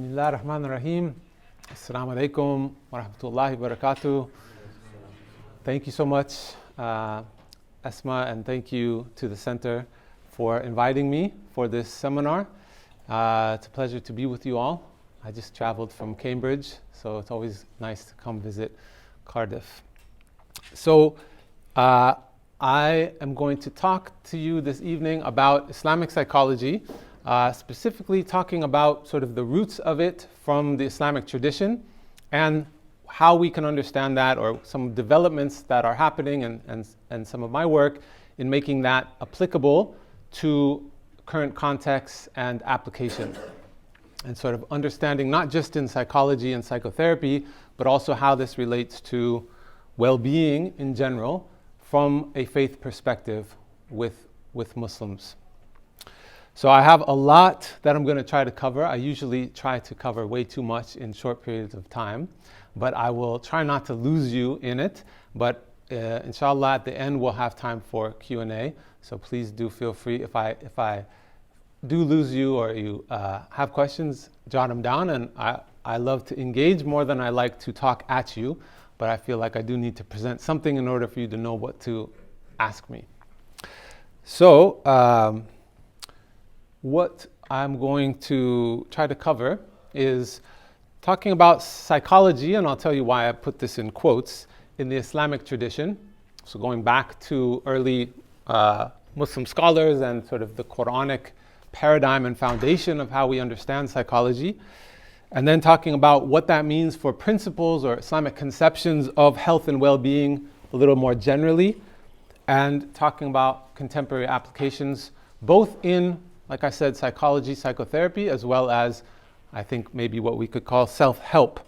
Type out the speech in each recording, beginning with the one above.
Bismillah ar-Rahman ar-Rahim. Assalamu alaikum wa rahmatullahi wa barakatuh. Thank you so much, Esma, and thank you to the Center for inviting me for this seminar. It's a pleasure to be with you all. I just traveled from Cambridge, so it's always nice to come visit Cardiff. So I am going to talk to you this evening about Islamic psychology, specifically talking about sort of the roots of it from the Islamic tradition and how we can understand that, or some developments that are happening and some of my work in making that applicable to current contexts and application, and sort of understanding not just in psychology and psychotherapy, but also how this relates to well-being in general from a faith perspective with Muslims. So I have a lot that I'm going to try to cover. I usually try to cover way too much in short periods of time, but I will try not to lose you in it. But inshallah, at the end we'll have time for Q&A. So please do feel free. If I do lose you or you have questions, jot them down. And I love to engage more than I like to talk at you, but I feel like I do need to present something in order for you to know what to ask me. So what I'm going to try to cover is talking about psychology, and I'll tell you why I put this in quotes, in the Islamic tradition. So going back to early Muslim scholars and sort of the quranic paradigm and foundation of how we understand psychology, and then talking about what that means for principles or Islamic conceptions of health and well-being a little more generally, and talking about contemporary applications, both in, like I said, psychology, psychotherapy, as well as, I think, maybe what we could call self-help.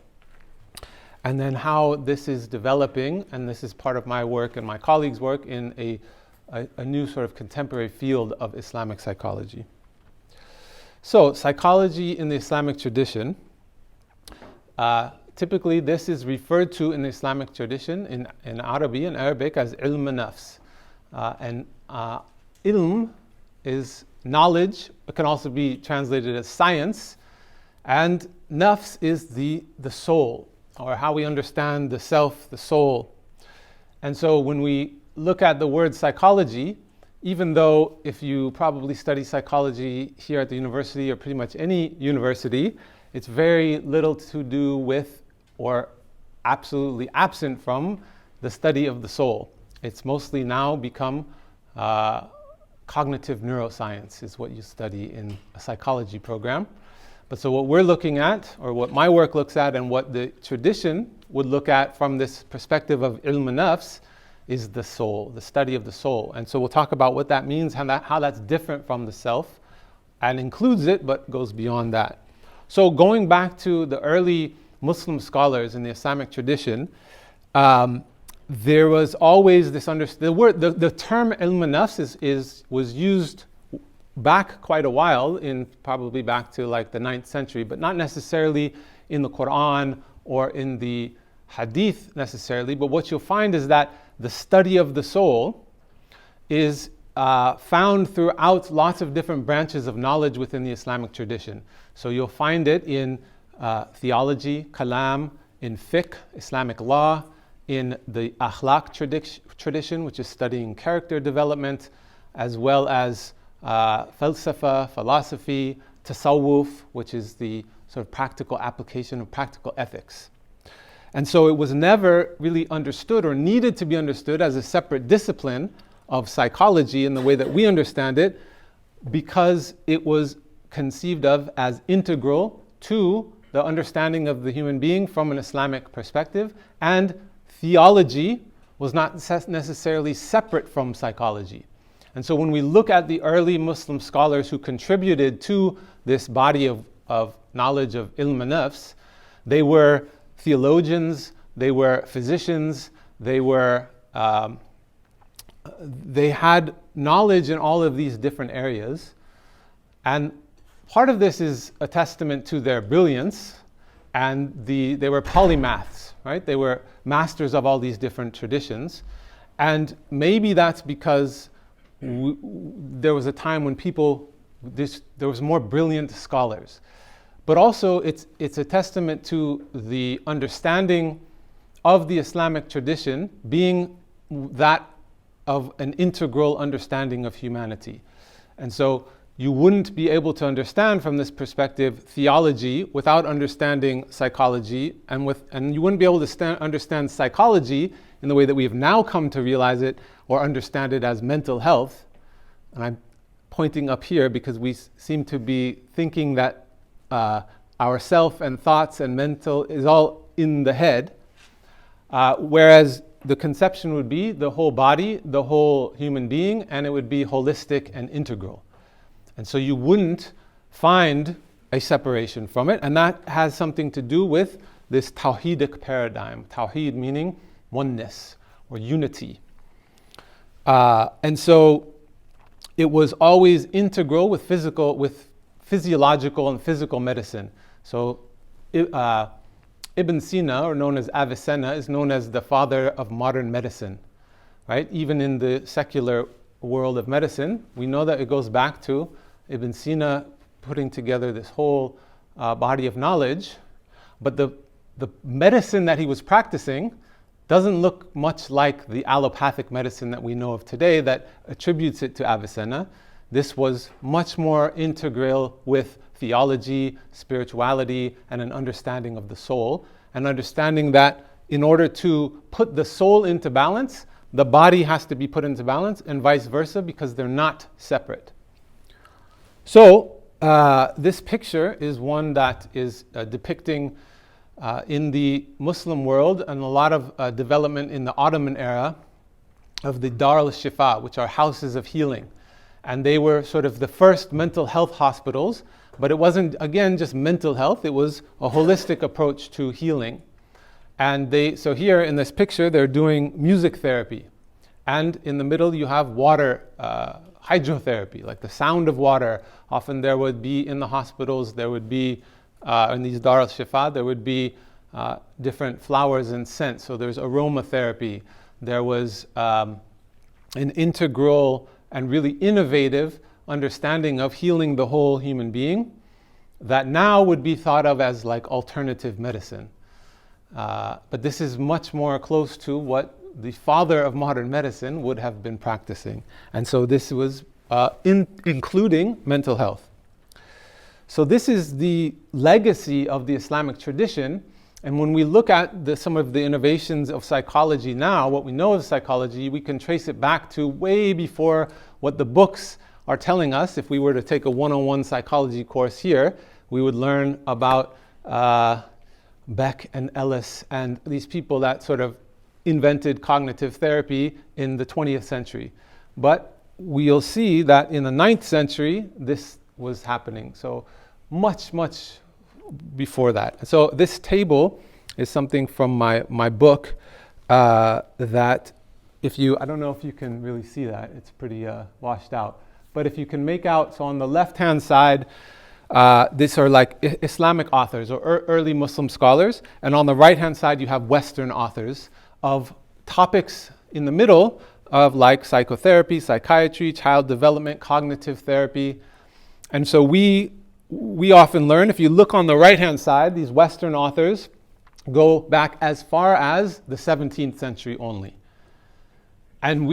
And then how this is developing, and this is part of my work and my colleagues' work, in a new sort of contemporary field of Islamic psychology. So, psychology in the Islamic tradition, typically this is referred to in the Islamic tradition in Arabic as ilm nafs. And ilm is knowledge. It can also be translated as science. And nafs is the soul, or how we understand the self, the soul. And so when we look at the word psychology, even though if you probably study psychology here at the university or pretty much any university, it's very little to do with or absolutely absent from the study of the soul. It's mostly now become cognitive neuroscience is what you study in a psychology program. But so what we're looking at, or what my work looks at, and what the tradition would look at from this perspective of ilm nafs, is the soul, the study of the soul. And so we'll talk about what that means, how that's different from the self, and includes it, but goes beyond that. So going back to the early Muslim scholars in the Islamic tradition, there was always this the term ilm nafs was used back quite a while, in probably back to like the 9th century, but not necessarily in the Quran or in the Hadith necessarily. But what you'll find is that the study of the soul is found throughout lots of different branches of knowledge within the Islamic tradition. So you'll find it in theology, kalam, in fiqh, Islamic law, in the akhlaq tradition, which is studying character development, as well as falsafa, philosophy, tasawwuf, which is the sort of practical application of practical ethics. And so it was never really understood or needed to be understood as a separate discipline of psychology in the way that we understand it, because it was conceived of as integral to the understanding of the human being from an Islamic perspective, and theology was not necessarily separate from psychology. And so when we look at the early Muslim scholars who contributed to this body of knowledge of ilm nafs, they were theologians, they were physicians, they had knowledge in all of these different areas. And part of this is a testament to their brilliance, and they were polymaths, right? They were masters of all these different traditions. And maybe that's because there was a time when there was more brilliant scholars. but also it's a testament to the understanding of the Islamic tradition being that of an integral understanding of humanity. And so you wouldn't be able to understand from this perspective theology without understanding psychology, and you wouldn't be able to understand psychology in the way that we have now come to realize it or understand it as mental health. And I'm pointing up here because we seem to be thinking that our self and thoughts and mental is all in the head, whereas the conception would be the whole body, the whole human being, and it would be holistic and integral. And so you wouldn't find a separation from it, and that has something to do with this Tawhidic paradigm. Tawhid meaning oneness or unity. And so it was always integral with physiological and physical medicine. So Ibn Sina, or known as Avicenna, is known as the father of modern medicine, right? Even in the secular world of medicine, we know that it goes back to Ibn Sina putting together this whole body of knowledge, but the medicine that he was practicing doesn't look much like the allopathic medicine that we know of today that attributes it to Avicenna. This was much more integral with theology, spirituality, and an understanding of the soul, and understanding that in order to put the soul into balance, the body has to be put into balance, and vice versa, because they're not separate. So this picture is one that is depicting in the Muslim world and a lot of development in the Ottoman era of the Dar al-Shifa, which are houses of healing. And they were sort of the first mental health hospitals, but it wasn't, again, just mental health, it was a holistic approach to healing. And so here in this picture, they're doing music therapy. And in the middle, you have water hydrotherapy, like the sound of water. Often there would be in the hospitals, there would be, in these Dar al-Shifa, there would be different flowers and scents. So there's aromatherapy. There was an integral and really innovative understanding of healing the whole human being that now would be thought of as like alternative medicine. But this is much more close to what the father of modern medicine would have been practicing. And so this was including mental health. So this is the legacy of the Islamic tradition. And when we look at some of the innovations of psychology now, what we know of psychology, we can trace it back to way before what the books are telling us. If we were to take a 101 psychology course here, we would learn about Beck and Ellis and these people that sort of invented cognitive therapy in the 20th century. But we'll see that in the 9th century, this was happening. So much before that. So this table is something from my book that I don't know if you can really see that, it's pretty washed out. But if you can make out, so on the left-hand side, these are like Islamic authors or early Muslim scholars, and on the right-hand side you have Western authors of topics in the middle of like psychotherapy, psychiatry, child development, cognitive therapy. And so we often learn, if you look on the right-hand side, these Western authors go back as far as the 17th century only. And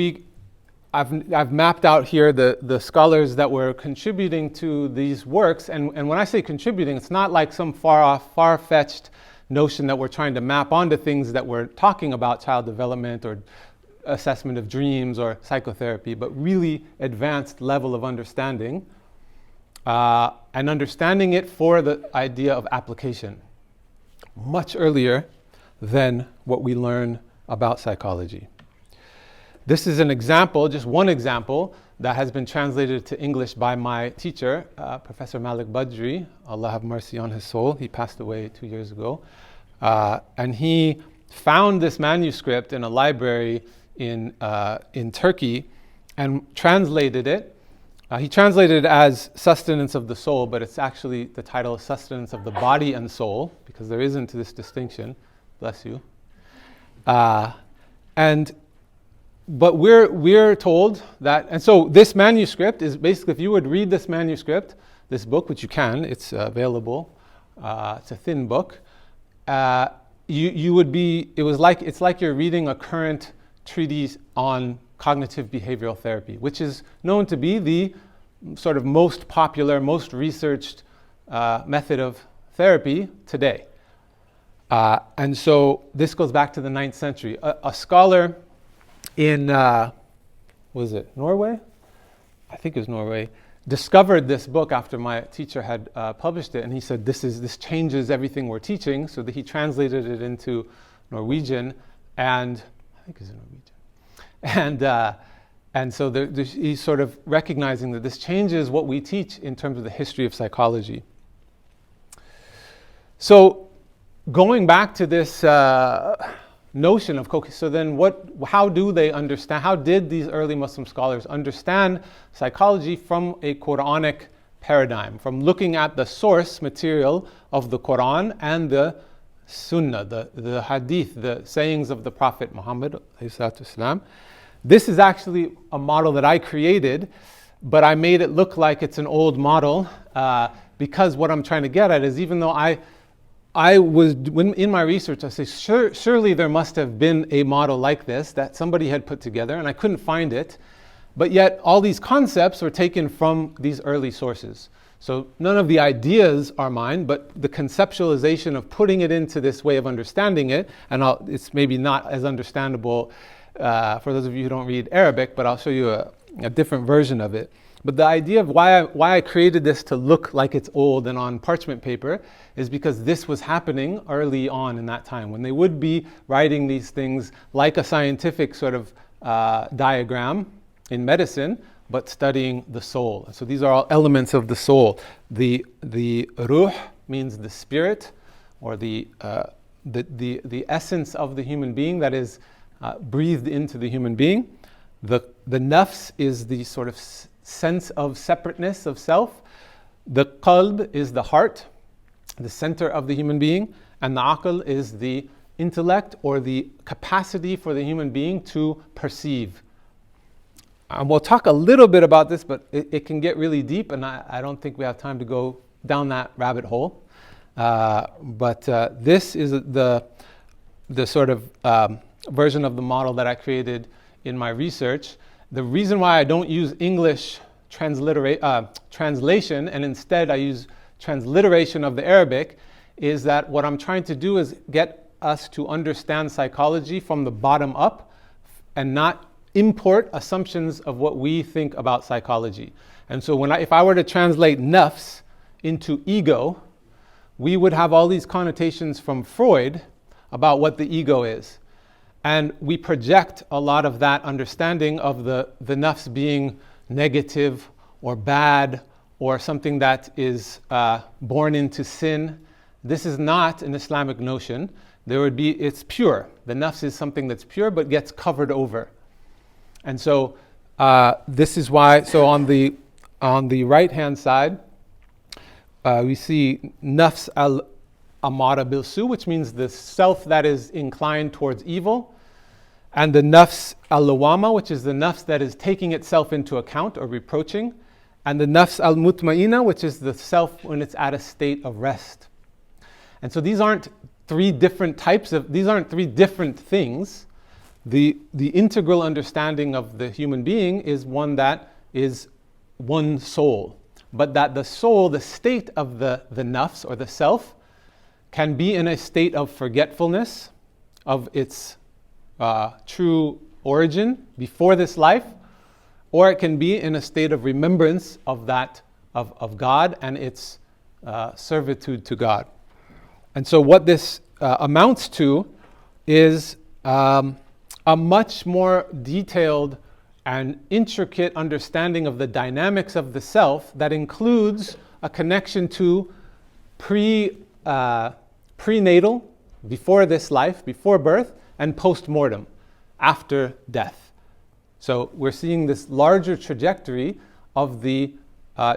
I've mapped out here the scholars that were contributing to these works. And when I say contributing, it's not like some far-fetched notion that we're trying to map onto things that we're talking about, child development or assessment of dreams or psychotherapy, but really advanced level of understanding. And understanding it for the idea of application, much earlier than what we learn about psychology. This is an example, just one example, that has been translated to English by my teacher, Professor Malik Badri. Allah have mercy on his soul. He passed away 2 years ago. And he found this manuscript in a library in Turkey and translated it. He translated it as Sustenance of the Soul, but it's actually the title is Sustenance of the Body and Soul, because there isn't this distinction. Bless you. But we're told that, and so this manuscript is basically, if you would read this manuscript, this book, which you can, it's available, It's a thin book. It's like you're reading a current treatise on cognitive behavioral therapy, which is known to be the sort of most popular, most researched method of therapy today. And so this goes back to the 9th century. A scholar in, was it Norway? I think it was Norway, discovered this book after my teacher had published it, and he said, this changes everything we're teaching, so that he translated it into Norwegian, and I think it's Norwegian. And so he's sort of recognizing that this changes what we teach in terms of the history of psychology. So going back to this notion of so then how do they understand, how did these early Muslim scholars understand psychology from a Quranic paradigm, from looking at the source material of the Quran and the Sunnah, the Hadith, the sayings of the Prophet Muhammad ﷺ. This is actually a model that I created, but I made it look like it's an old model because what I'm trying to get at is, even though in my research, I say, surely there must have been a model like this that somebody had put together, and I couldn't find it. But yet, all these concepts were taken from these early sources. So none of the ideas are mine, but the conceptualization of putting it into this way of understanding it, and it's maybe not as understandable for those of you who don't read Arabic, but I'll show you a different version of it. But the idea of why I created this to look like it's old and on parchment paper is because this was happening early on in that time, when they would be writing these things like a scientific sort of diagram in medicine, but studying the soul. So these are all elements of the soul. The ruh means the spirit, or the essence of the human being that is breathed into the human being. The nafs is the sort of sense of separateness of self. The qalb is the heart, the center of the human being, and the aql is the intellect, or the capacity for the human being to perceive. And we'll talk a little bit about this, but it can get really deep, and I don't think we have time to go down that rabbit hole. But this is the sort of version of the model that I created in my research. The reason why I don't use English translation and instead I use transliteration of the Arabic is that what I'm trying to do is get us to understand psychology from the bottom up and not import assumptions of what we think about psychology. And so if I were to translate nafs into ego, we would have all these connotations from Freud about what the ego is. And we project a lot of that understanding of the nafs being negative or bad or something that is born into sin. This is not an Islamic notion. It's pure. The nafs is something that's pure but gets covered over. And so this is why, so on the right hand side, we see nafs al-amara bil-su, which means the self that is inclined towards evil, and the nafs al-lawama, which is the nafs that is taking itself into account or reproaching, and the nafs al-mutmaina, which is the self when it's at a state of rest. And so these aren't three different things. The integral understanding of the human being is one that is one soul, but that the soul, the state of the nafs or the self, can be in a state of forgetfulness of its true origin before this life, or it can be in a state of remembrance of that of God and its servitude to God. And so what this amounts to is a much more detailed and intricate understanding of the dynamics of the self that includes a connection to prenatal, before this life, before birth, and post-mortem, after death. So we're seeing this larger trajectory of the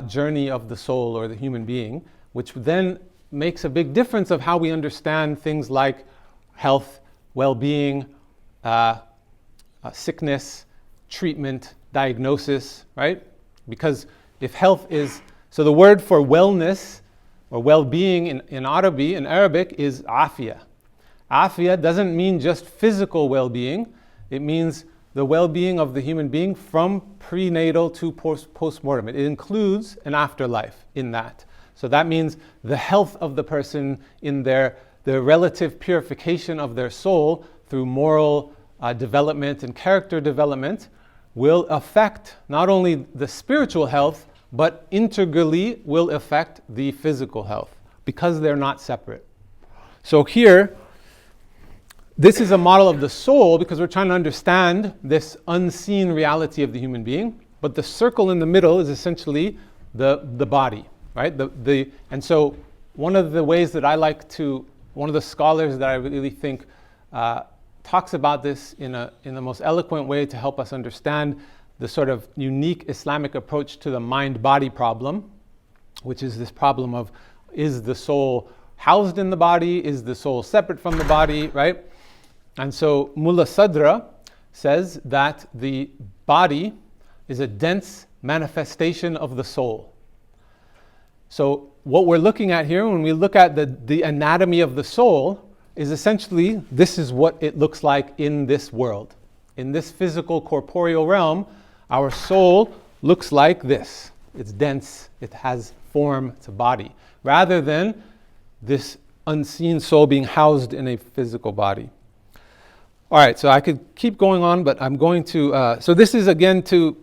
journey of the soul or the human being, which then makes a big difference of how we understand things like health, well-being, sickness, treatment, diagnosis, right? Because if health is, so the word for wellness or well-being in Arabic is afia. Afia doesn't mean just physical well-being. It means the well-being of the human being from prenatal to post-mortem. It includes an afterlife in that. So that means the health of the person in the relative purification of their soul through moral development and character development will affect not only the spiritual health, but integrally will affect the physical health because they're not separate. So here, this is a model of the soul because we're trying to understand this unseen reality of the human being. But the circle in the middle is essentially the body, right? And so one of the ways that one of the scholars that I really think talks about this in the most eloquent way to help us understand the sort of unique Islamic approach to the mind-body problem, which is this problem of, is the soul housed in the body? Is the soul separate from the body, right? And so Mullah Sadra says that the body is a dense manifestation of the soul. So what we're looking at here, when we look at the anatomy of the soul, is essentially this is what it looks like in this world. In this physical corporeal realm, our soul looks like this. It's dense, it has form, it's a body, rather than this unseen soul being housed in a physical body. All right, so I could keep going on, but I'm going to, so this is again to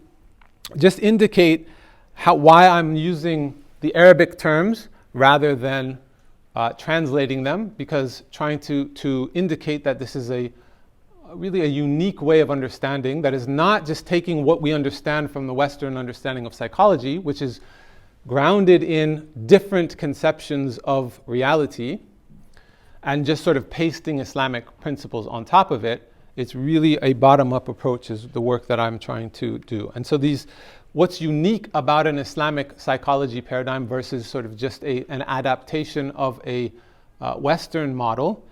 just indicate why I'm using the Arabic terms rather than translating them, because trying to indicate that this is really a unique way of understanding that is not just taking what we understand from the Western understanding of psychology, which is grounded in different conceptions of reality, and just sort of pasting Islamic principles on top of it. It's really a bottom-up approach is the work that I'm trying to do. And so what's unique about an Islamic psychology paradigm versus sort of just an adaptation of a Western model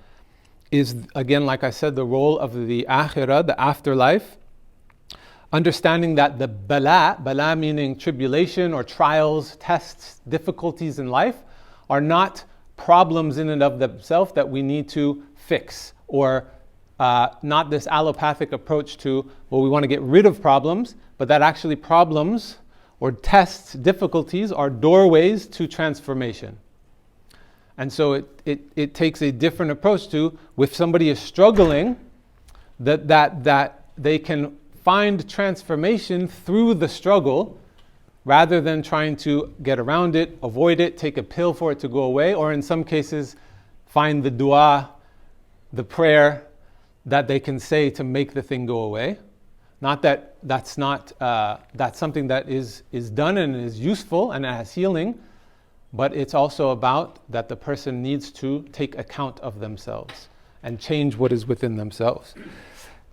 is, again, like I said, the role of the akhirah, the afterlife, understanding that the bala meaning tribulation or trials, tests, difficulties in life, are not problems in and of themselves that we need to fix, or not this allopathic approach to, well, we want to get rid of problems, but that actually problems or tests, difficulties are doorways to transformation. And so it takes a different approach to, if somebody is struggling, that they can find transformation through the struggle rather than trying to get around it, avoid it, take a pill for it to go away, or in some cases find the dua, the prayer that they can say to make the thing go away. Not that that's something that is done and is useful and has healing, but it's also about that the person needs to take account of themselves and change what is within themselves.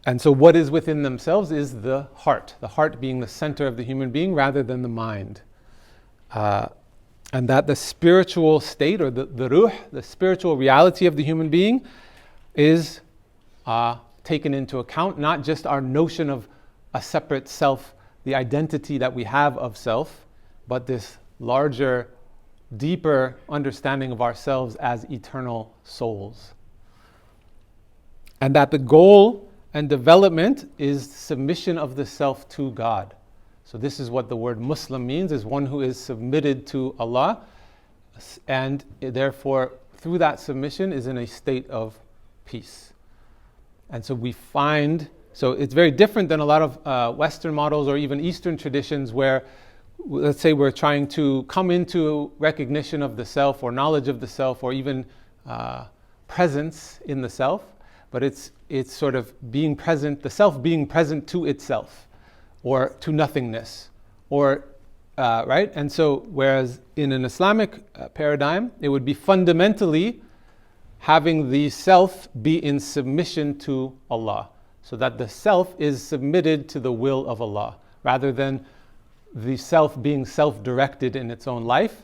And so what is within themselves is the heart being the center of the human being rather than the mind. And that the spiritual state, or the ruh, the spiritual reality of the human being, is taken into account, not just our notion of a separate self, the identity that we have of self, but this larger, deeper understanding of ourselves as eternal souls. And that the goal and development is submission of the self to God. So this is what the word Muslim means, is one who is submitted to Allah, and therefore through that submission is in a state of peace. And so so it's very different than a lot of Western models or even Eastern traditions where, let's say, we're trying to come into recognition of the self or knowledge of the self or even presence in the self, but it's sort of being present, the self being present to itself or to nothingness, or right? And so whereas in an Islamic paradigm, it would be fundamentally having the self be in submission to Allah, so that the self is submitted to the will of Allah, rather than the self being self-directed in its own life.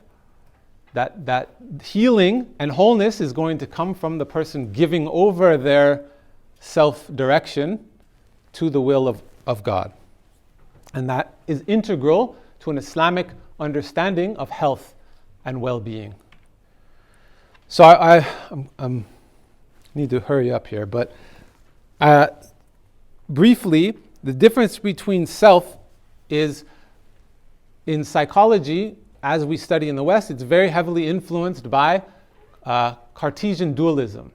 That healing and wholeness is going to come from the person giving over their self-direction to the will of God. And that is integral to an Islamic understanding of health and well-being. So I need to hurry up here, but briefly, the difference between self is, in psychology, as we study in the West, it's very heavily influenced by Cartesian dualism.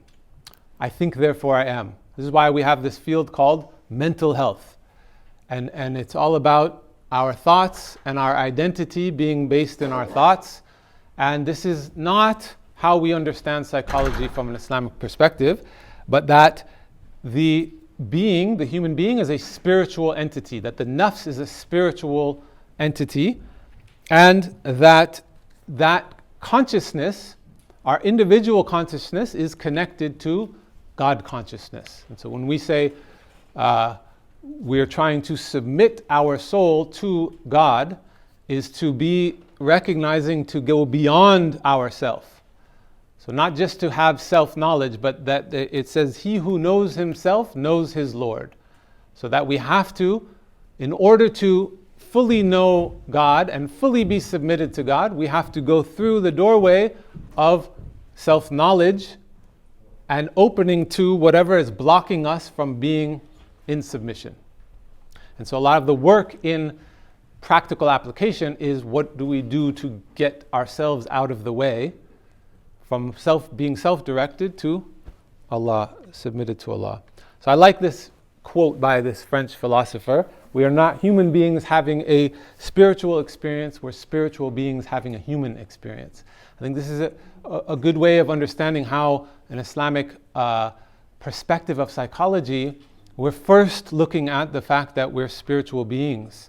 I think, therefore I am. This is why we have this field called mental health. And it's all about our thoughts and our identity being based in our thoughts. And this is not how we understand psychology from an Islamic perspective, but that the human being is a spiritual entity, that the nafs is a spiritual entity, and that consciousness, our individual consciousness, is connected to God consciousness. And so when we say we're trying to submit our soul to God, is to be recognizing to go beyond ourself. So not just to have self-knowledge, but that it says, he who knows himself knows his Lord. So that we have to, in order to fully know God and fully be submitted to God, we have to go through the doorway of self-knowledge and opening to whatever is blocking us from being in submission. And so a lot of the work in practical application is, what do we do to get ourselves out of the way from being self-directed to Allah, submitted to Allah. So I like this quote by this French philosopher: we are not human beings having a spiritual experience, we're spiritual beings having a human experience. I think this is a good way of understanding how an Islamic perspective of psychology, we're first looking at the fact that we're spiritual beings,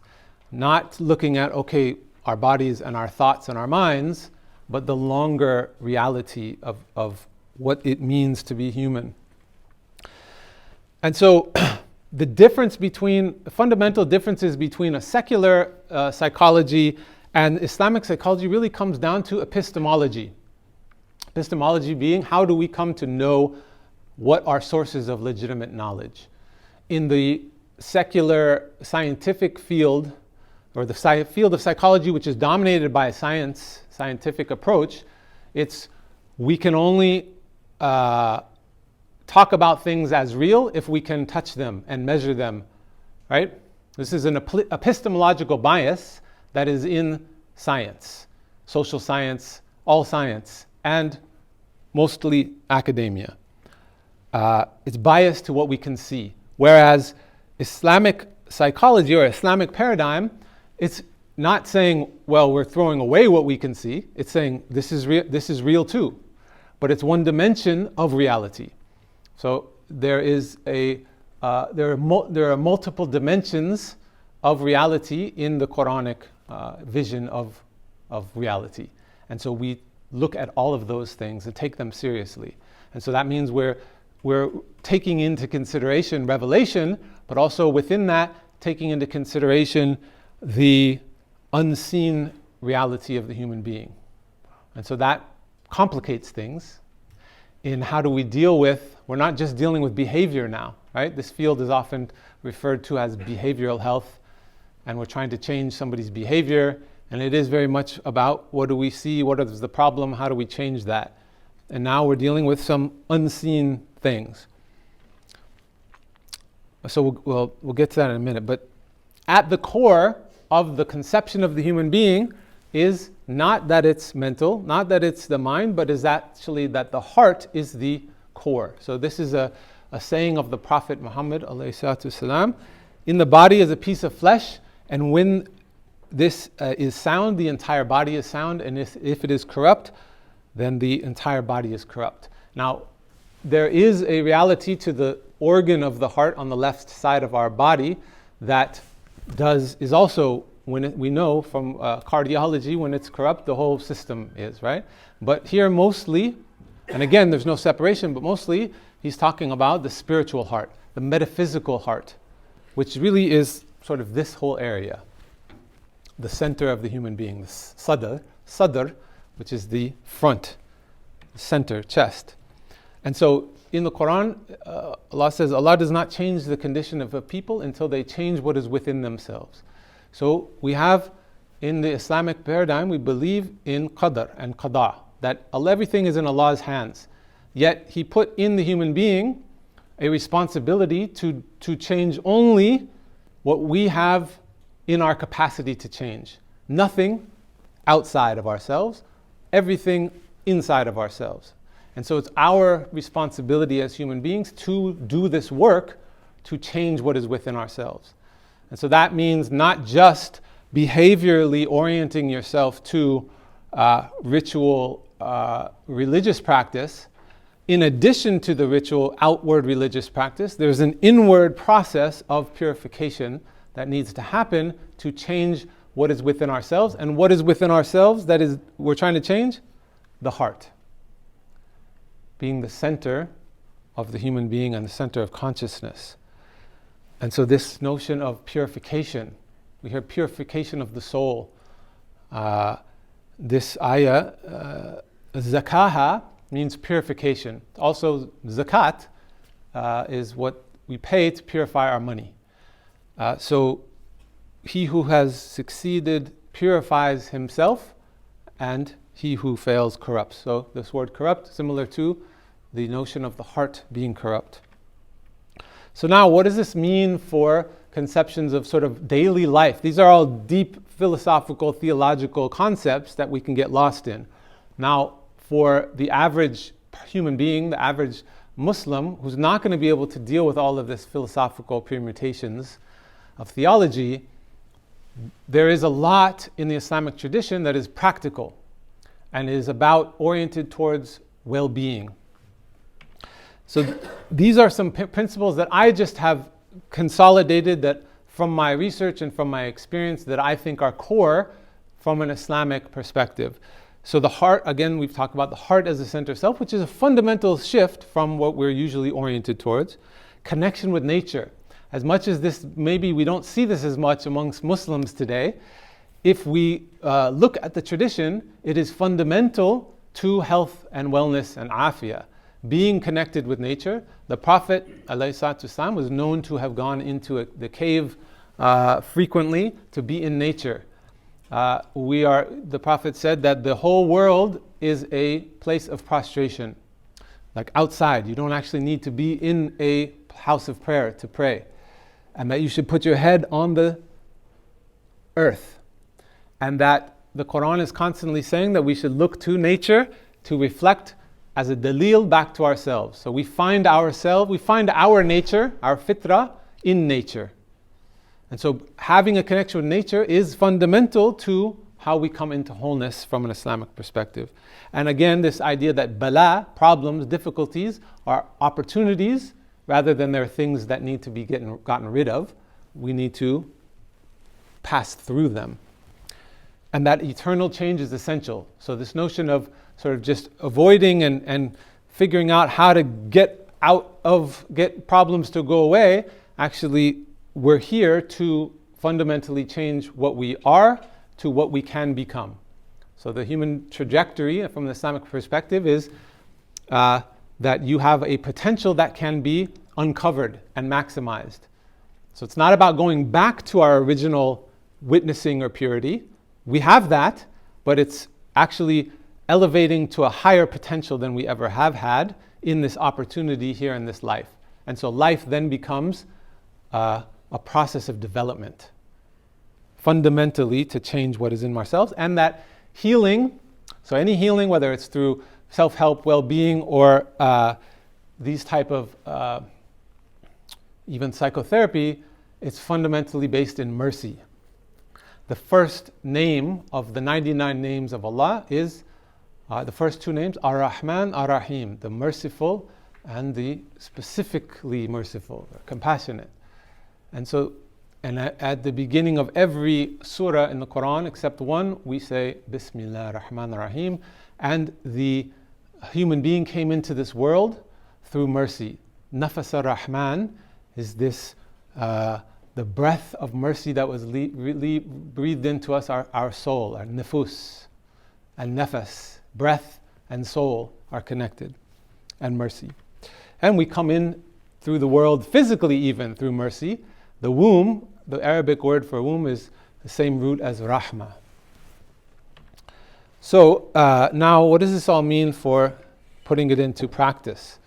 not looking at, okay, our bodies and our thoughts and our minds, but the longer reality of what it means to be human. And so the fundamental differences between a secular psychology and Islamic psychology really comes down to epistemology. Epistemology being, how do we come to know what are sources of legitimate knowledge? In the secular scientific field, or the field of psychology which is dominated by a scientific approach, we can only talk about things as real if we can touch them and measure them, right? This is an epistemological bias that is in science, social science, all science, and mostly academia. It's biased to what we can see. Whereas Islamic psychology or Islamic paradigm, it's not saying, well, we're throwing away what we can see. It's saying this is real too, but it's one dimension of reality. So there are multiple dimensions of reality in the Quranic vision of reality, and so we look at all of those things and take them seriously. And so that means we're taking into consideration revelation, but also within that taking into consideration the unseen reality of the human being. And so that complicates things in how do we deal with, we're not just dealing with behavior now, right? This field is often referred to as behavioral health, and we're trying to change somebody's behavior, and it is very much about what do we see, what is the problem, how do we change that? And now we're dealing with some unseen things. So we'll get to that in a minute, but at the core of the conception of the human being is not that it's mental, not that it's the mind, but is actually that the heart is the core. So this is a saying of the Prophet Muhammad ﷺ: in the body is a piece of flesh, and when this is sound, the entire body is sound, and if it is corrupt, then the entire body is corrupt. Now, there is a reality to the organ of the heart on the left side of our body that is also, we know from cardiology, when it's corrupt, the whole system is, right? But here mostly, and again, there's no separation, but mostly he's talking about the spiritual heart, the metaphysical heart, which really is sort of this whole area, the center of the human being, the sadr, which is the front, center, chest. And so in the Quran, Allah says, Allah does not change the condition of a people until they change what is within themselves. So we have, in the Islamic paradigm, we believe in qadr and qada. that everything is in Allah's hands. Yet He put in the human being a responsibility to change only what we have in our capacity to change. Nothing outside of ourselves, everything inside of ourselves. And so it's our responsibility as human beings to do this work to change what is within ourselves. And so that means not just behaviorally orienting yourself to ritual religious practice. In addition to the ritual outward religious practice, there's an inward process of purification that needs to happen to change what is within ourselves. And what is within ourselves that is we're trying to change? The heart. Being the center of the human being and the center of consciousness. And so this notion of purification, we hear purification of the soul. This ayah, zakaha, means purification. Also, zakat is what we pay to purify our money. So he who has succeeded purifies himself, and he who fails corrupts. So this word corrupt, similar to the notion of the heart being corrupt. So now, what does this mean for conceptions of sort of daily life? These are all deep philosophical, theological concepts that we can get lost in. Now, for the average human being, the average Muslim, who's not going to be able to deal with all of this philosophical permutations of theology, there is a lot in the Islamic tradition that is practical and is oriented towards well-being. So these are some principles that I just have consolidated that from my research and from my experience that I think are core from an Islamic perspective. So the heart, again, we've talked about the heart as the center of self, which is a fundamental shift from what we're usually oriented towards. Connection with nature. As much as this, maybe we don't see this as much amongst Muslims today, if we look at the tradition, it is fundamental to health and wellness and afiyah. Being connected with nature. The Prophet ﷺ was known to have gone into the cave frequently to be in nature. The Prophet said that the whole world is a place of prostration. Like outside, you don't actually need to be in a house of prayer to pray. And that you should put your head on the earth. And that the Quran is constantly saying that we should look to nature to reflect as a dalil back to ourselves. So we find our nature, our fitrah, in nature. And so having a connection with nature is fundamental to how we come into wholeness from an Islamic perspective. And again, this idea that bala, problems, difficulties, are opportunities rather than they're things that need to be gotten rid of. We need to pass through them. And that eternal change is essential. So this notion of sort of just avoiding and figuring out how to get problems to go away, actually we're here to fundamentally change what we are to what we can become. So the human trajectory from the Islamic perspective is that you have a potential that can be uncovered and maximized. So it's not about going back to our original witnessing or purity. We have that, but it's actually elevating to a higher potential than we ever have had in this opportunity here in this life. And so life then becomes a process of development, fundamentally to change what is in ourselves. And that healing, so any healing, whether it's through self-help, well-being, or these type of even psychotherapy, it's fundamentally based in mercy. The first name of the 99 names of Allah is the first two names, Ar-Rahman, Ar-Rahim, the merciful and the specifically merciful, compassionate. And so, at the beginning of every surah in the Quran, except one, we say, Bismillah ar-Rahman ar-Rahim. And the human being came into this world through mercy. Nafas ar-Rahman is this, the breath of mercy that was breathed into us, our soul, our nafus, and nafas. Breath and soul are connected, and mercy. And we come in through the world physically even through mercy. The womb, the Arabic word for womb is the same root as rahma. So now, what does this all mean for putting it into practice?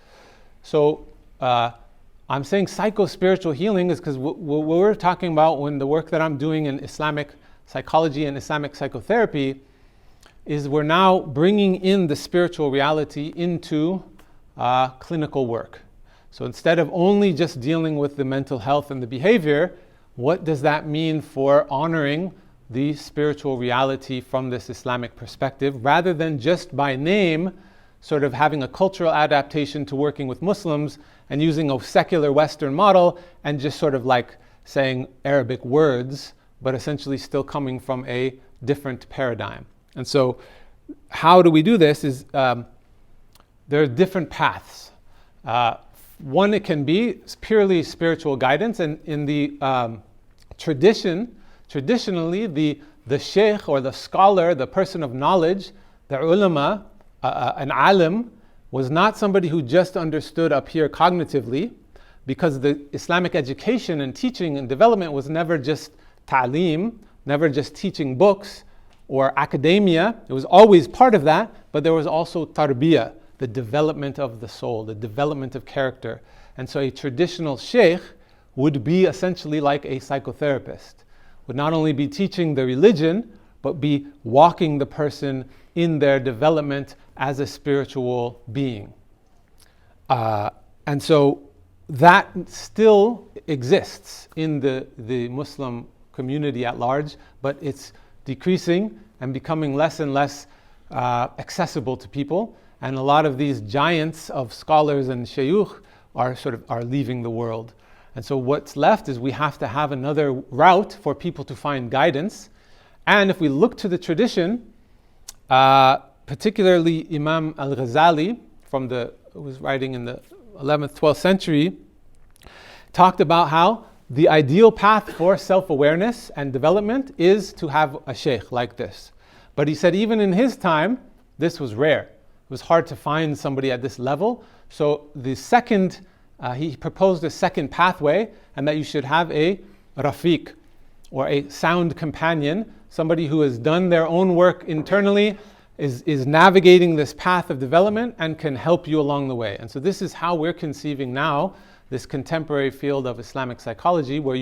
So I'm saying psycho-spiritual healing is because what we're talking about when the work that I'm doing in Islamic psychology and Islamic psychotherapy is we're now bringing in the spiritual reality into clinical work. So instead of only just dealing with the mental health and the behavior, what does that mean for honoring the spiritual reality from this Islamic perspective, rather than just by name, sort of having a cultural adaptation to working with Muslims and using a secular Western model and just sort of like saying Arabic words, but essentially still coming from a different paradigm. And so how do we do this is there are different paths. One, it can be purely spiritual guidance, and in the traditionally the sheikh or the scholar, the person of knowledge, the ulama, an alim, was not somebody who just understood up here cognitively, because the Islamic education and teaching and development was never just ta'lim, never just teaching books or academia. It was always part of that, but there was also tarbiyah, the development of the soul, the development of character. And so a traditional sheikh would be essentially like a psychotherapist, would not only be teaching the religion, but be walking the person in their development as a spiritual being. And so that still exists in the Muslim community at large, but it's decreasing and becoming less and less accessible to people. And a lot of these giants of scholars and shayukh are leaving the world. And so what's left is we have to have another route for people to find guidance. And if we look to the tradition, particularly Imam al-Ghazali, who was writing in the 11th, 12th century, talked about how the ideal path for self-awareness and development is to have a sheikh like this. But he said even in his time, this was rare. It was hard to find somebody at this level. So he proposed a second pathway, and that you should have a rafiq, or a sound companion, somebody who has done their own work internally, is navigating this path of development and can help you along the way. And so this is how we're conceiving now this contemporary field of Islamic psychology, where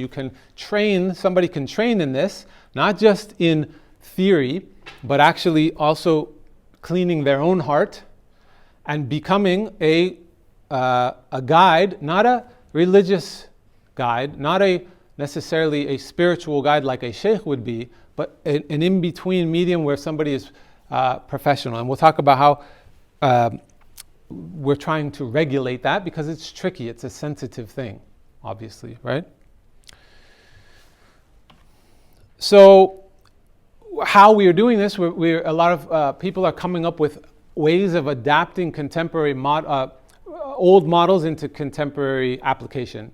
somebody can train in this, not just in theory, but actually also cleaning their own heart and becoming a guide, not a religious guide, not necessarily a spiritual guide like a sheikh would be, but an in-between medium where somebody is professional. And we'll talk about how we're trying to regulate that, because it's tricky. It's a sensitive thing, obviously, right? So how we are doing this, a lot of people are coming up with ways of adapting contemporary old models into contemporary application.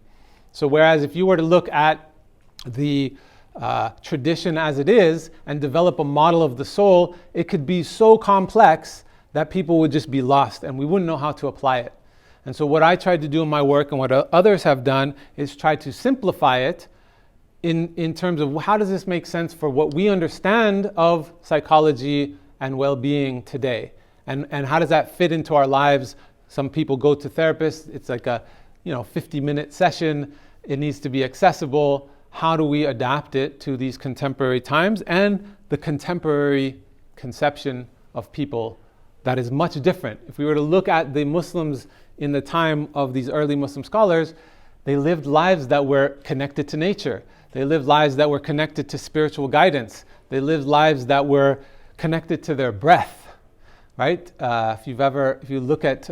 So whereas if you were to look at the tradition as it is and develop a model of the soul, it could be so complex that people would just be lost and we wouldn't know how to apply it. And so what I tried to do in my work and what others have done is try to simplify it in terms of how does this make sense for what we understand of psychology and well-being today, and how does that fit into our lives. Some people go to therapists, it's like a 50-minute session, it needs to be accessible. How do we adapt it to these contemporary times and the contemporary conception of people that is much different? If we were to look at the Muslims in the time of these early Muslim scholars, they lived lives that were connected to nature. They lived lives that were connected to spiritual guidance. They lived lives that were connected to their breath, right? If you look at,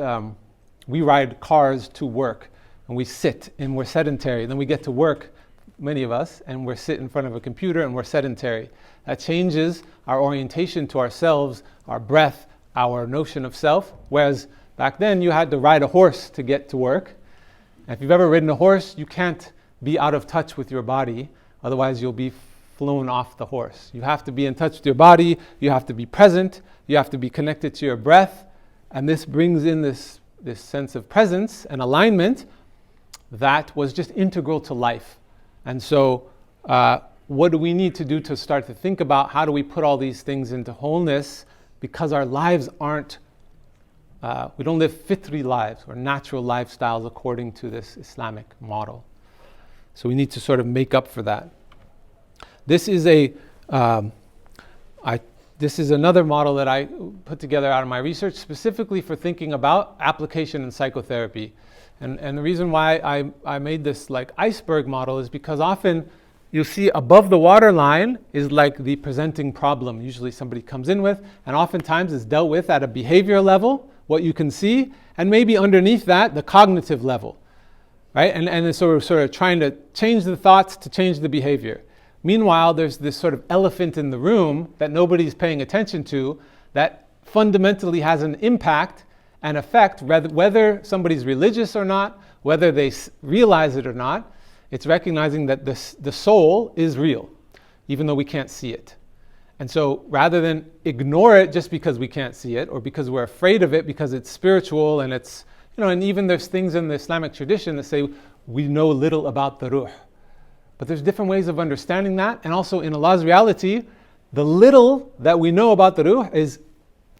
we ride cars to work and we sit and we're sedentary. Then we get to work, many of us, and we're sitting in front of a computer and we're sedentary. That changes our orientation to ourselves, our breath, our notion of self. Whereas back then you had to ride a horse to get to work. And if you've ever ridden a horse, you can't be out of touch with your body, otherwise you'll be flown off the horse. You have to be in touch with your body, you have to be present, you have to be connected to your breath, and this brings in this sense of presence and alignment that was just integral to life. And so what do we need to do to start to think about how do we put all these things into wholeness because our lives aren't, we don't live fitri lives or natural lifestyles according to this Islamic model. So we need to sort of make up for that. This is this is another model that I put together out of my research specifically for thinking about application in psychotherapy. And the reason why I made this like iceberg model is because often you'll see above the waterline is like the presenting problem usually somebody comes in with, and oftentimes is dealt with at a behavior level, what you can see, and maybe underneath that, the cognitive level, right? And so we're sort of trying to change the thoughts to change the behavior. Meanwhile, there's this sort of elephant in the room that nobody's paying attention to that fundamentally has an impact and effect, whether somebody's religious or not, whether they realize it or not. It's recognizing that the soul is real, even though we can't see it. And so rather than ignore it just because we can't see it or because we're afraid of it because it's spiritual and it's, and even there's things in the Islamic tradition that say we know little about the ruh. But there's different ways of understanding that. And also in Allah's reality, the little that we know about the ruh is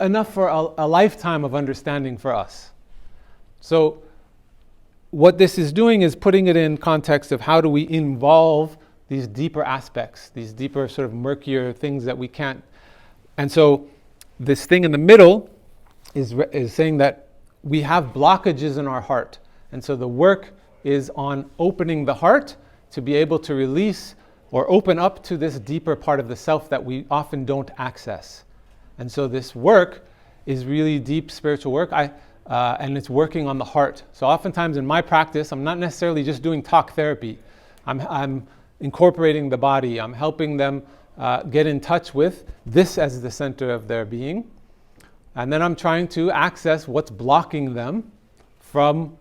enough for a lifetime of understanding for us. So what this is doing is putting it in context of how do we involve these deeper aspects, these deeper sort of murkier things that we can't. And so this thing in the middle is saying that we have blockages in our heart. And so the work is on opening the heart to be able to release or open up to this deeper part of the self that we often don't access. And so this work is really deep spiritual work, and it's working on the heart. So oftentimes in my practice, I'm not necessarily just doing talk therapy. I'm incorporating the body. I'm helping them get in touch with this as the center of their being. And then I'm trying to access what's blocking them from,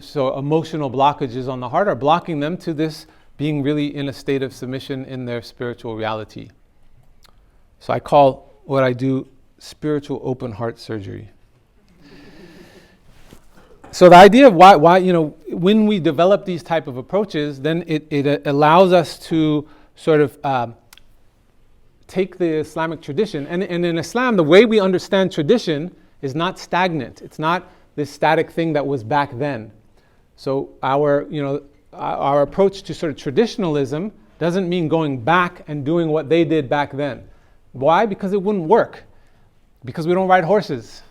so emotional blockages on the heart are blocking them to this being really in a state of submission in their spiritual reality. So I call what I do spiritual open heart surgery. So the idea of why when we develop these type of approaches, then it allows us to sort of take the Islamic tradition. And in Islam, the way we understand tradition is not stagnant. It's not this static thing that was back then. So our approach to sort of traditionalism doesn't mean going back and doing what they did back then. Why? Because it wouldn't work. Because we don't ride horses.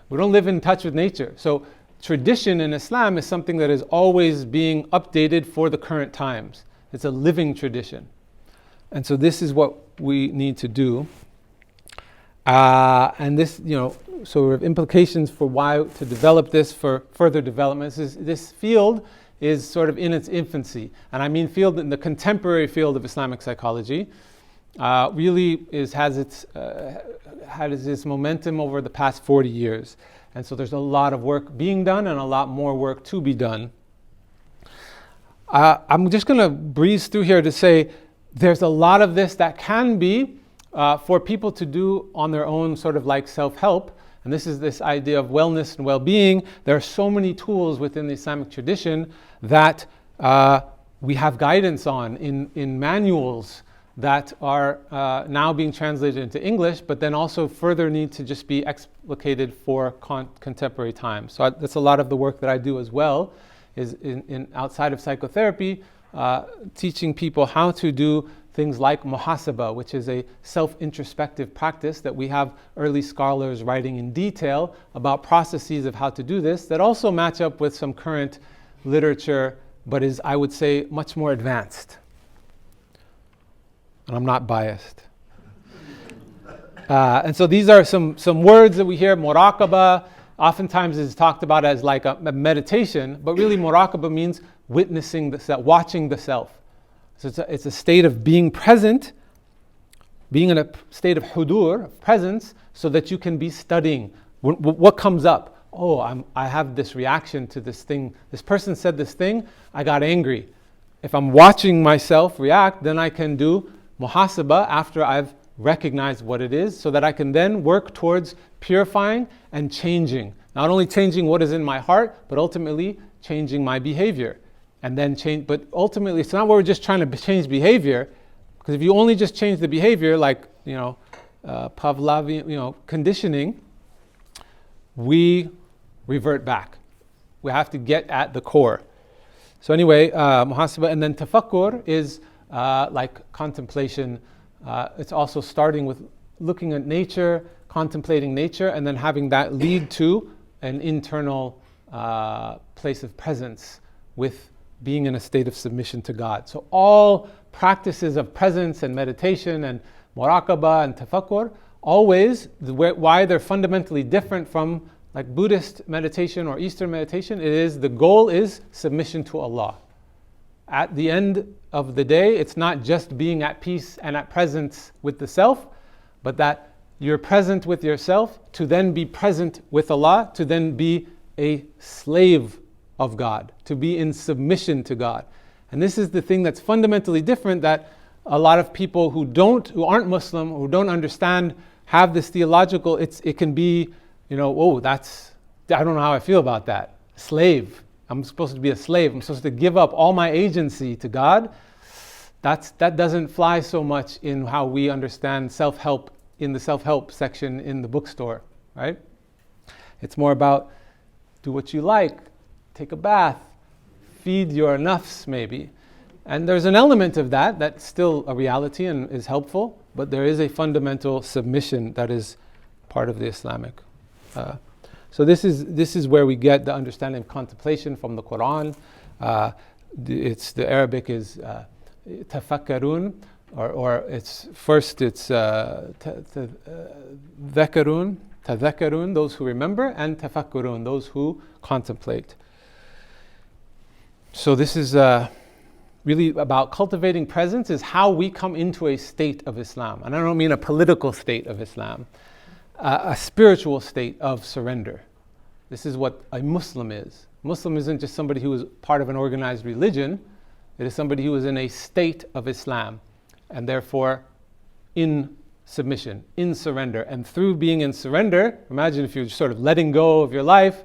We don't live in touch with nature. So tradition in Islam is something that is always being updated for the current times. It's a living tradition. And so this is what we need to do. And this, so we have implications for why to develop this for further development. This field is sort of in its infancy. And I mean field in the contemporary field of Islamic psychology. Really has its momentum over the past 40 years. And so there's a lot of work being done and a lot more work to be done. I'm just going to breeze through here to say there's a lot of this that can be for people to do on their own, sort of like self-help. And this is this idea of wellness and well-being. There are so many tools within the Islamic tradition that we have guidance on in manuals that are now being translated into English, but then also further need to just be explicated for contemporary times. So that's a lot of the work that I do as well, is in outside of psychotherapy, teaching people how to do things like muhasaba, which is a self-introspective practice that we have early scholars writing in detail about processes of how to do this that also match up with some current literature, but is, I would say, much more advanced. And I'm not biased. And so these are some words that we hear. Muraqaba oftentimes is talked about as like a meditation, but really muraqaba means witnessing the self, watching the self. So it's a state of being present, being in a state of hudur, of presence, so that you can be studying. What comes up? Oh, I have this reaction to this thing. This person said this thing, I got angry. If I'm watching myself react, then I can do muhasaba after I've recognized what it is, so that I can then work towards purifying and changing. Not only changing what is in my heart, but ultimately changing my behavior. And then change, but ultimately it's not where we're just trying to change behavior, because if you only just change the behavior, like, Pavlovian, conditioning, we revert back. We have to get at the core. So anyway, muhasaba, and then tafakkur is like contemplation. It's also starting with looking at nature, contemplating nature, and then having that lead to an internal place of presence with being in a state of submission to God. So all practices of presence and meditation and muraqabah and tafakkur, always, why they're fundamentally different from like Buddhist meditation or Eastern meditation, the goal is submission to Allah. At the end of the day, it's not just being at peace and at presence with the self, but that you're present with yourself to then be present with Allah, to then be a slave of God, to be in submission to God. And this is the thing that's fundamentally different, that a lot of people who aren't Muslim, who don't understand, have this theological, it can be, I don't know how I feel about that. Slave. I'm supposed to be a slave. I'm supposed to give up all my agency to God. That doesn't fly so much in how we understand self-help in the self-help section in the bookstore, right? It's more about do what you like, take a bath, feed your nafs maybe. And there's an element of that's still a reality and is helpful, but there is a fundamental submission that is part of the Islamic. So this is where we get the understanding of contemplation from the Quran. The Arabic is tafakkarun, or it's tadhakkarun, those who remember, and tafakkurun, those who contemplate. So this is really about cultivating presence, is how we come into a state of Islam. And I don't mean a political state of Islam, a spiritual state of surrender. This is what a Muslim is. Muslim isn't just somebody who is part of an organized religion. It is somebody who is in a state of Islam, and therefore in submission, in surrender. And through being in surrender, imagine if you're sort of letting go of your life,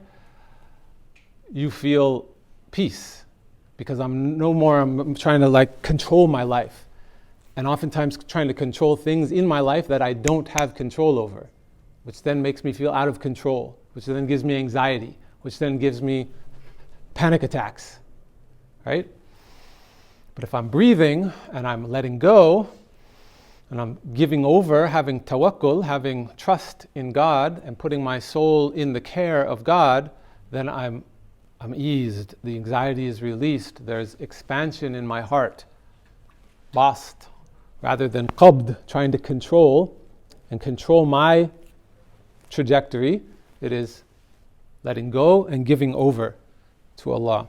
you feel peace, because I'm trying to control my life, and oftentimes trying to control things in my life that I don't have control over, which then makes me feel out of control, which then gives me anxiety, which then gives me panic attacks, right? But if I'm breathing and I'm letting go and I'm giving over, having tawakkul, having trust in God and putting my soul in the care of God, then I'm eased. The anxiety is released. There's expansion in my heart. Bast, rather than qabd, trying to control my trajectory. It is letting go and giving over to Allah.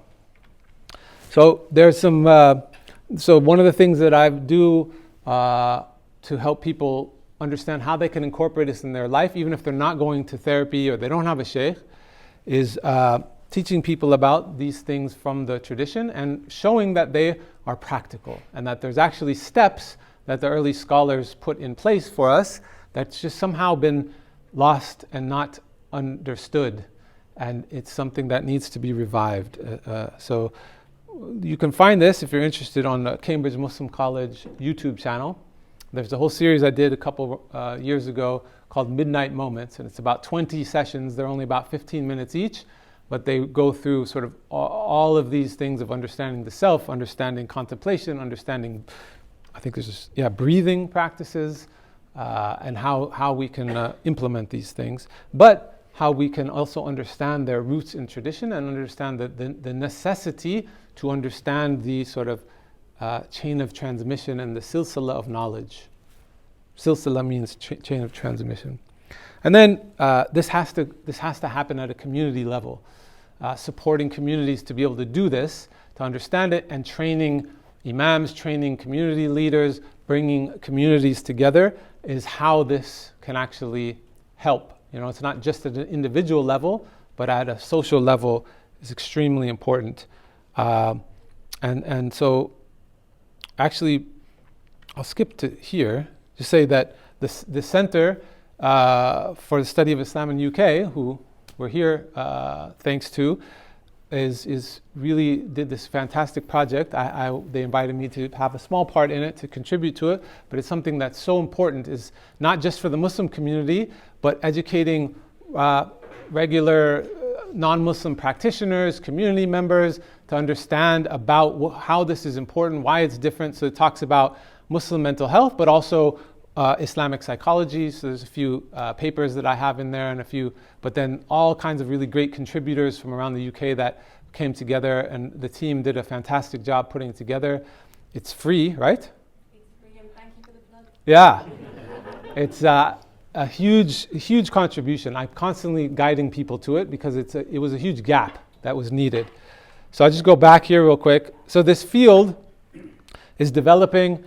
So there's some. So one of the things that I do to help people understand how they can incorporate this in their life, even if they're not going to therapy or they don't have a sheikh, is teaching people about these things from the tradition and showing that they are practical and that there's actually steps that the early scholars put in place for us that's just somehow been lost and not understood, and it's something that needs to be revived. So you can find this if you're interested on the Cambridge Muslim College YouTube channel. There's a whole series I did a couple years ago called Midnight Moments, and it's about 20 sessions. They're only about 15 minutes each, but they go through sort of all of these things of understanding the self, understanding contemplation, understanding, I think there's breathing practices, and how we can implement these things, but how we can also understand their roots in tradition and understand the necessity to understand the sort of chain of transmission and the silsila of knowledge. Silsila means chain of transmission. And then this has to happen at a community level, supporting communities to be able to do this, to understand it, and training imams, training community leaders, bringing communities together is how this can actually help. It's not just at an individual level, but at a social level is extremely important. And so actually, I'll skip to here, just say that the Center for the Study of Islam in UK, who we're here thanks to, is really did this fantastic project. They invited me to have a small part in it, to contribute to it, but it's something that's so important, is not just for the Muslim community, but educating regular non-Muslim practitioners, community members, to understand about how this is important, why it's different. So it talks about Muslim mental health, but also Islamic psychology. So there's a few papers that I have in there, and a few, but then all kinds of really great contributors from around the UK that came together, and the team did a fantastic job putting it together. It's free, right? It's free, and thank you for the plug. Yeah, it's a huge contribution. I'm constantly guiding people to it because it was a huge gap that was needed. So I'll just go back here real quick. So this field is developing.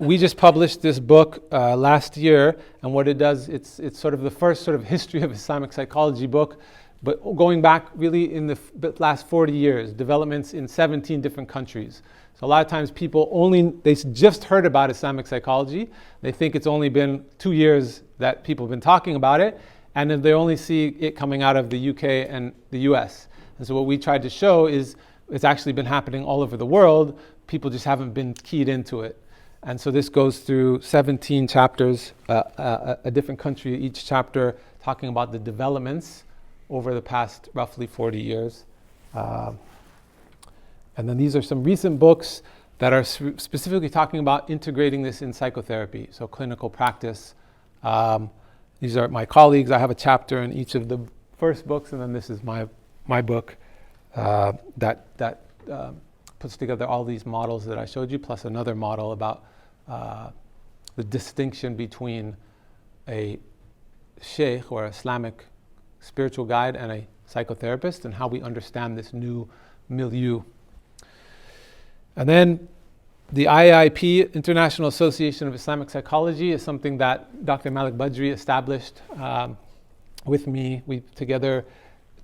We just published this book last year, and what it does, it's sort of the first sort of history of Islamic psychology book, but going back really in the last 40 years, developments in 17 different countries. So a lot of times people they just heard about Islamic psychology. They think it's only been 2 years that people have been talking about it, and then they only see it coming out of the UK and the US. And so what we tried to show is it's actually been happening all over the world. People just haven't been keyed into it. And so this goes through 17 chapters, a different country, each chapter talking about the developments over the past roughly 40 years. And then these are some recent books that are specifically talking about integrating this in psychotherapy, so clinical practice. These are my colleagues. I have a chapter in each of the first books, and then this is my book that puts together all these models that I showed you, plus another model about the distinction between a sheikh or Islamic spiritual guide and a psychotherapist, and how we understand this new milieu. And then the IAIP, International Association of Islamic Psychology, is something that Dr. Malik Badri established with me. We together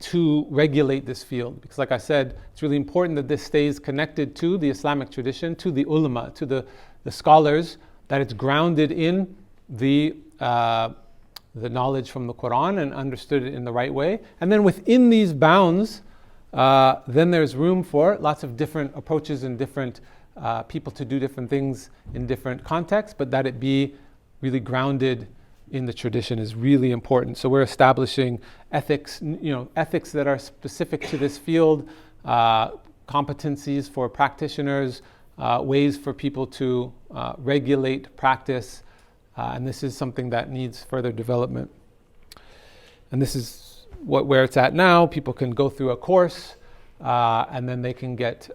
to regulate this field, because like I said, it's really important that this stays connected to the Islamic tradition, to the ulama, to the scholars, that it's grounded in the knowledge from the Quran and understood it in the right way. And then within these bounds, then there's room for lots of different approaches and different people to do different things in different contexts, but that it be really grounded in the tradition is really important. So we're establishing ethics, ethics that are specific to this field, competencies for practitioners, ways for people to regulate practice, and this is something that needs further development. And this is where it's at now. People can go through a course, and then they can get,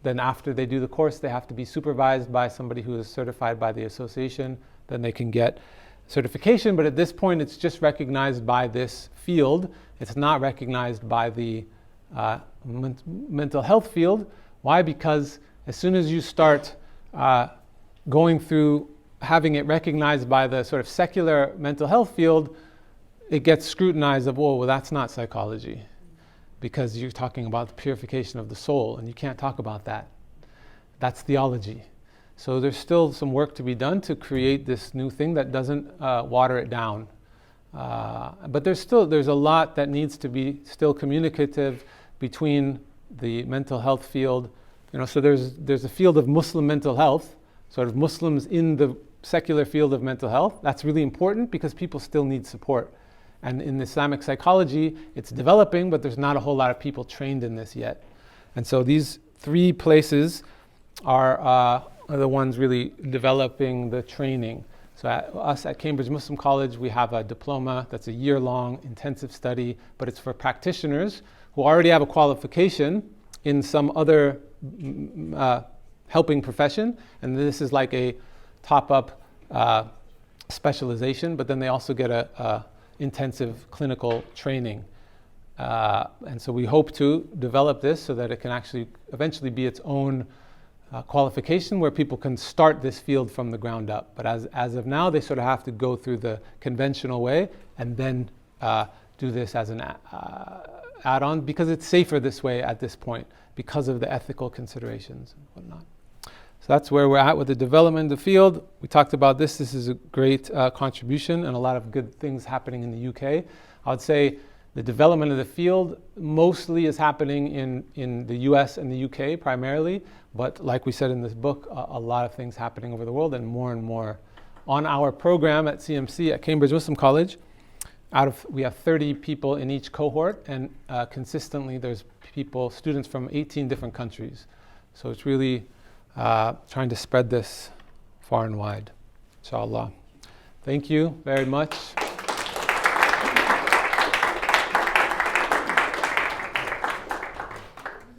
then after they do the course, they have to be supervised by somebody who is certified by the association. Then they can get certification, but at this point it's just recognized by this field. It's not recognized by the mental health field. Why? Because as soon as you start going through having it recognized by the sort of secular mental health field, it gets scrutinized of, well, that's not psychology, because you're talking about the purification of the soul, and you can't talk about that. That's theology. So there's still some work to be done to create this new thing that doesn't water it down. But there's a lot that needs to be still communicative between the mental health field. So there's a field of Muslim mental health, sort of Muslims in the secular field of mental health. That's really important because people still need support. And in Islamic psychology, it's developing, but there's not a whole lot of people trained in this yet. And so these three places are the ones really developing the training. So us at Cambridge Muslim College, we have a diploma that's a year-long intensive study, but it's for practitioners who already have a qualification in some other helping profession, and this is like a top-up specialization, but then they also get a intensive clinical training. And so we hope to develop this so that it can actually eventually be its own qualification where people can start this field from the ground up. But as of now, they sort of have to go through the conventional way and then do this as an add-on, because it's safer this way at this point because of the ethical considerations and whatnot. So that's where we're at with the development of the field. We talked about this. This is a great contribution and a lot of good things happening in the UK. I would say The development of the field mostly is happening in the US and the UK primarily, but like we said in this book, a lot of things happening over the world and more. On our program at CMC at Cambridge Muslim College, we have 30 people in each cohort, and consistently there's students from 18 different countries. So it's really trying to spread this far and wide, inshallah. Thank you very much.